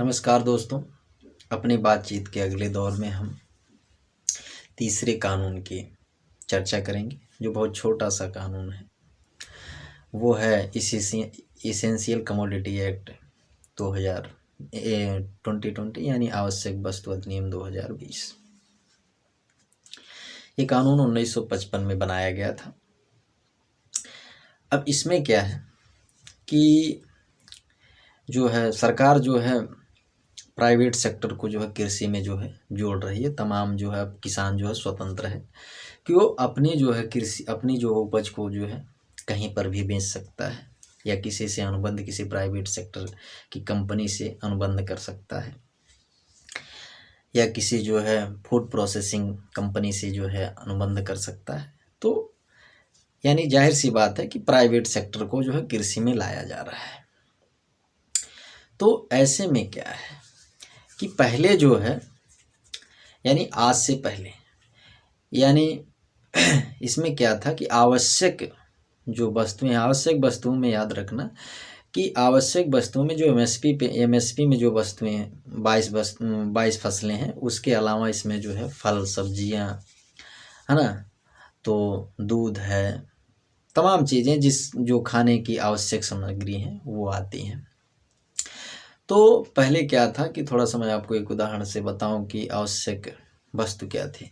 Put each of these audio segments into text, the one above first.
नमस्कार दोस्तों। अपनी बातचीत के अगले दौर में हम तीसरे कानून की चर्चा करेंगे, जो बहुत छोटा सा कानून है। वो है इसेंशियल कमोडिटी एक्ट 2020 यानी आवश्यक वस्तु अधिनियम 2020। ये कानून 1955 में बनाया गया था। अब इसमें क्या है कि जो है सरकार जो है प्राइवेट सेक्टर को जो है कृषि में जो है जोड़ रही है। तमाम जो है किसान जो है स्वतंत्र है कि वो अपनी जो है कृषि अपनी जो उपज को जो है कहीं पर भी बेच सकता है, या किसी से अनुबंध, किसी प्राइवेट सेक्टर की कंपनी से अनुबंध कर सकता है, या किसी जो है फूड प्रोसेसिंग कंपनी से जो है अनुबंध कर सकता है। तो यानी जाहिर सी बात है कि प्राइवेट सेक्टर को जो है कृषि में लाया जा रहा है। तो ऐसे में क्या है कि पहले जो है यानी आज से पहले यानी इसमें क्या था कि आवश्यक जो वस्तुएं, आवश्यक वस्तुओं में याद रखना कि आवश्यक वस्तुओं में जो एमएसपी में जो वस्तुएं हैं 22 फसलें हैं, उसके अलावा इसमें जो है फल सब्जियां है ना, तो दूध है, तमाम चीज़ें जो खाने की आवश्यक सामग्री हैं वो आती हैं। तो पहले क्या था कि थोड़ा सा मैं आपको एक उदाहरण से बताऊं कि आवश्यक वस्तु क्या थी।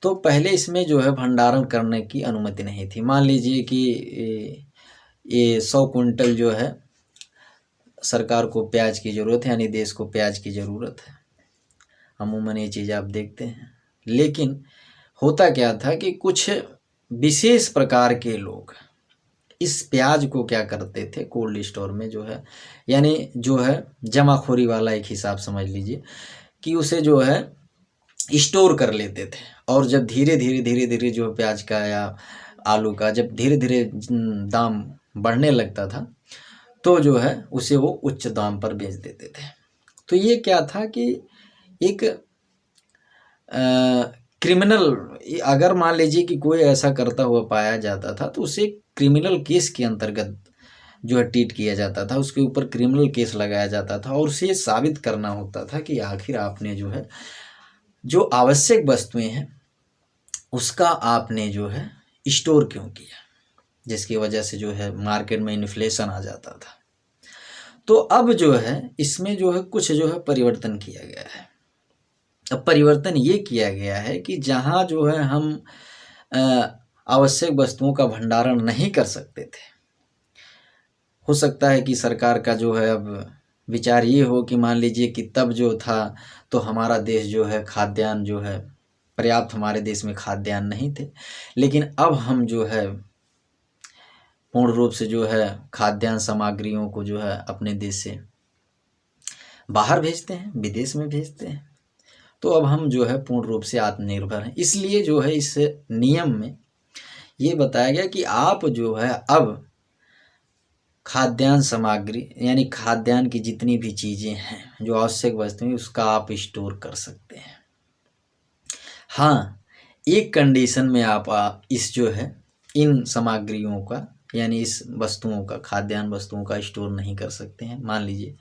तो पहले इसमें जो है भंडारण करने की अनुमति नहीं थी। मान लीजिए कि ये 100 कुंटल जो है सरकार को प्याज की ज़रूरत है, यानी देश को प्याज की ज़रूरत है। अमूमन ये चीज़ आप देखते हैं। लेकिन होता क्या था कि कुछ विशेष प्रकार के लोग इस प्याज को क्या करते थे, कोल्ड स्टोर में जो है यानी जो है जमाखोरी वाला एक हिसाब समझ लीजिए कि उसे जो है स्टोर कर लेते थे। और जब धीरे धीरे जो प्याज का या आलू का जब धीरे धीरे दाम बढ़ने लगता था, तो जो है उसे वो उच्च दाम पर बेच देते थे। तो ये क्या था कि एक क्रिमिनल, अगर मान लीजिए कि कोई ऐसा करता हुआ पाया जाता था तो उसे क्रिमिनल केस के अंतर्गत जो है ट्रीट किया जाता था, उसके ऊपर क्रिमिनल केस लगाया जाता था और उसे साबित करना होता था कि आखिर आपने जो है जो आवश्यक वस्तुएं हैं उसका आपने जो है स्टोर क्यों किया, जिसकी वजह से जो है मार्केट में इन्फ्लेशन आ जाता था। तो अब जो है इसमें जो है कुछ जो है परिवर्तन किया गया है। अब परिवर्तन ये किया गया है कि जहाँ जो है हम आवश्यक वस्तुओं का भंडारण नहीं कर सकते थे, हो सकता है कि सरकार का जो है अब विचार ये हो कि मान लीजिए कि तब जो था तो हमारा देश जो है खाद्यान्न जो है पर्याप्त, हमारे देश में खाद्यान्न नहीं थे, लेकिन अब हम जो है पूर्ण रूप से जो है खाद्यान्न सामग्रियों को जो है अपने देश से बाहर भेजते हैं, विदेश में भेजते हैं। तो अब हम जो है पूर्ण रूप से आत्मनिर्भर हैं। इसलिए जो है इस नियम में ये बताया गया कि आप जो है अब खाद्यान्न सामग्री यानी खाद्यान्न की जितनी भी चीज़ें हैं जो आवश्यक वस्तुएं, उसका आप स्टोर कर सकते हैं। हाँ, एक कंडीशन में आप इस जो है इन सामग्रियों का यानी इस वस्तुओं का, खाद्यान्न वस्तुओं का स्टोर नहीं कर सकते हैं। मान लीजिए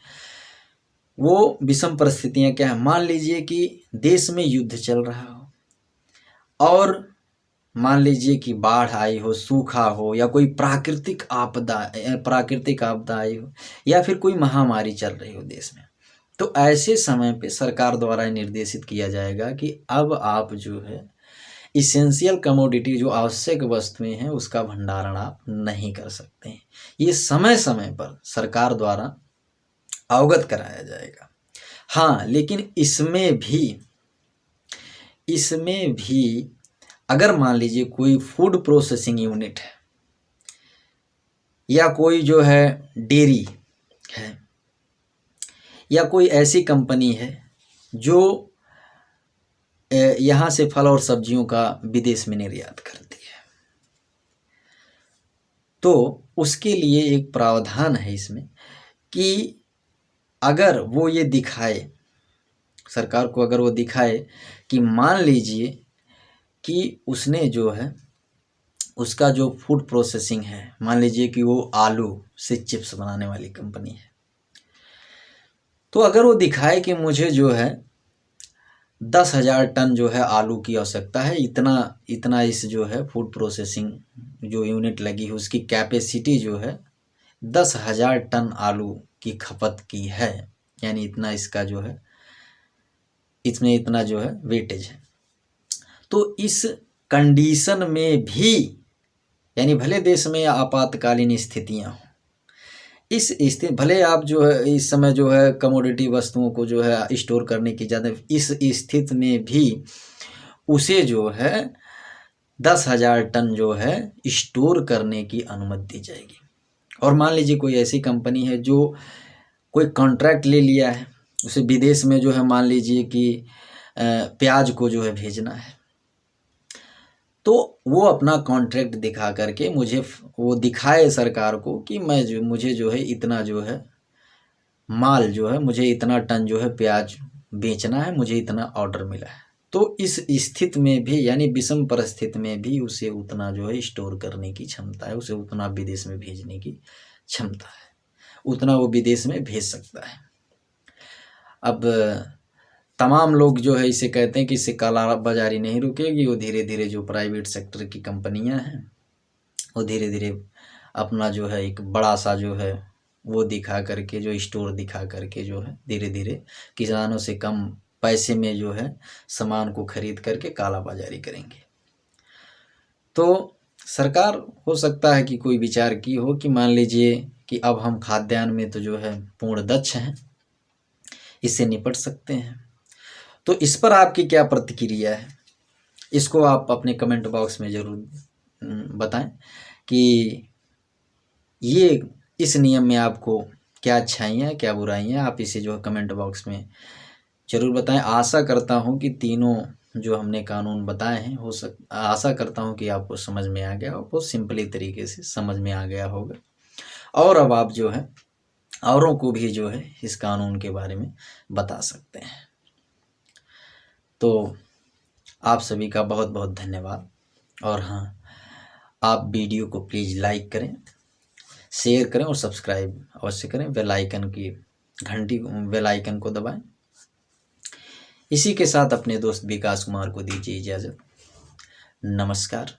वो विषम परिस्थितियां क्या है, मान लीजिए कि देश में युद्ध चल रहा हो और मान लीजिए कि बाढ़ आई हो, सूखा हो, या कोई प्राकृतिक आपदा आई हो, या फिर कोई महामारी चल रही हो देश में। तो ऐसे समय पे सरकार द्वारा निर्देशित किया जाएगा कि अब आप जो है इसेंशियल कमोडिटी जो आवश्यक वस्तुएं हैं उसका भंडारण आप नहीं कर सकते हैं। ये समय समय पर सरकार द्वारा अवगत कराया जाएगा। हाँ, लेकिन इसमें भी अगर मान लीजिए कोई फूड प्रोसेसिंग यूनिट है या कोई जो है डेयरी है या कोई ऐसी कंपनी है जो यहाँ से फल और सब्जियों का विदेश में निर्यात करती है, तो उसके लिए एक प्रावधान है इसमें कि अगर वो ये दिखाए, सरकार को अगर वो दिखाए कि मान लीजिए कि उसने जो है उसका जो फूड प्रोसेसिंग है, मान लीजिए कि वो आलू से चिप्स बनाने वाली कंपनी है, तो अगर वो दिखाए कि मुझे जो है 10,000 टन जो है आलू की आवश्यकता है, इतना इतना इस जो है फूड प्रोसेसिंग जो यूनिट लगी है उसकी कैपेसिटी जो है 10,000 टन आलू की खपत की है, यानी इतना इसका जो है इसमें इतना जो है वेटेज है। तो इस कंडीशन में भी, यानी भले देश में आपातकालीन स्थितियां हों, इस स्थिति भले आप जो है इस समय जो है कमोडिटी वस्तुओं को जो है स्टोर करने की ज़्यादा, इस स्थिति में भी उसे जो है 10,000 टन जो है स्टोर करने की अनुमति दी जाएगी। और मान लीजिए कोई ऐसी कंपनी है जो कोई कॉन्ट्रैक्ट ले लिया है, उसे विदेश में जो है मान लीजिए कि प्याज को जो है भेजना है, तो वो अपना कॉन्ट्रैक्ट दिखा करके मुझे वो दिखाए सरकार को कि मुझे जो है इतना जो है माल जो है, मुझे इतना टन जो है प्याज बेचना है, मुझे इतना ऑर्डर मिला है। तो इस स्थिति में भी, यानी विषम परिस्थिति में भी उसे उतना जो है स्टोर करने की क्षमता है, उसे उतना विदेश में भेजने की क्षमता है, उतना वो विदेश में भेज सकता है। अब तमाम लोग जो है इसे कहते हैं कि इससे काला बाजारी नहीं रुकेगी, वो धीरे धीरे जो प्राइवेट सेक्टर की कंपनियां हैं वो धीरे धीरे अपना जो है एक बड़ा सा जो है वो दिखा करके, जो स्टोर दिखा करके जो है धीरे धीरे किसानों से कम पैसे में जो है सामान को खरीद करके काला बाजारी करेंगे। तो सरकार हो सकता है कि कोई विचार की हो कि मान लीजिए कि अब हम खाद्यान्न में तो जो है पूर्ण दक्ष हैं, इससे निपट सकते हैं। तो इस पर आपकी क्या प्रतिक्रिया है, इसको आप अपने कमेंट बॉक्स में ज़रूर बताएं कि ये इस नियम में आपको क्या अच्छाइयाँ क्या बुराइयाँ, आप इसे जो है कमेंट बॉक्स में ज़रूर बताएं। आशा करता हूं कि तीनों जो हमने कानून बताए हैं आशा करता हूं कि आपको समझ में आ गया, बहुत सिंपली तरीके से समझ में आ गया होगा, और अब आप जो है औरों को भी जो है इस कानून के बारे में बता सकते हैं। तो आप सभी का बहुत बहुत धन्यवाद। और हाँ, आप वीडियो को प्लीज़ लाइक करें, शेयर करें और सब्सक्राइब अवश्य करें, बेल आइकन को दबाएं। इसी के साथ अपने दोस्त विकास कुमार को दीजिए इजाज़त। नमस्कार।